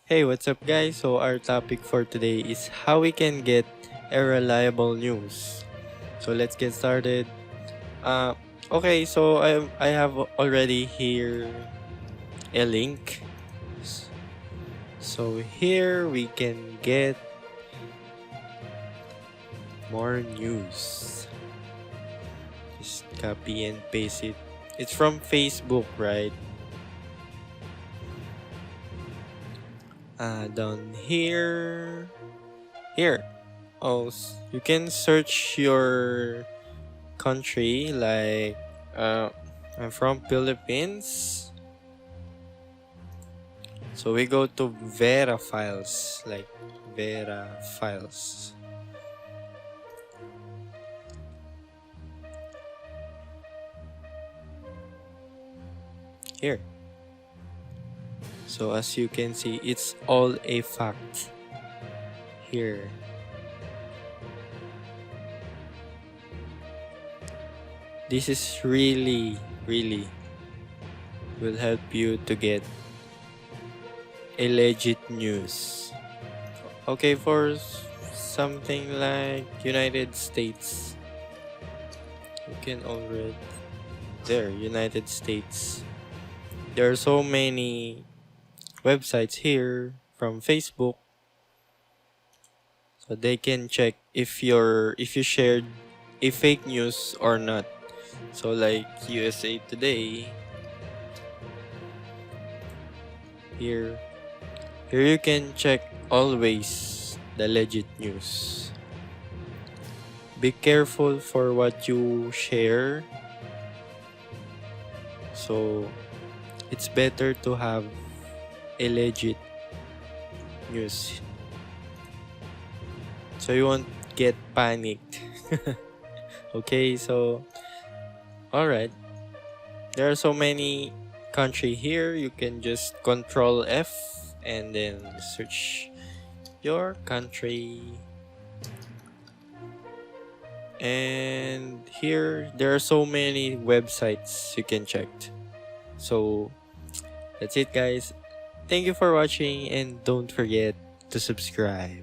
Hey, what's up, guys? So, our topic for today is how we can get a reliable news. So, let's get started. Uh, okay, so I have already here a link. So, here we can get more news. Just copy and paste it. It's from Facebook, right? Down here. Here. Oh, you can search your country like I'm from Philippines, so we go to Vera files, like Vera files. Here, so as you can see, it's all a fact here. This is really will help you to get a legit news. Okay, for something like United States, you can already there, United States. There are so many websites here from Facebook, so they can check if you shared a fake news or not. So like USA Today, here you can check always the legit news. Be careful for what you share. So it's better to have a legit news, so you won't get panicked. Okay, so all right, there are so many country here. You can just control F and then search your country, and here there are so many websites you can check. So that's it, guys. Thank you for watching, and don't forget to subscribe.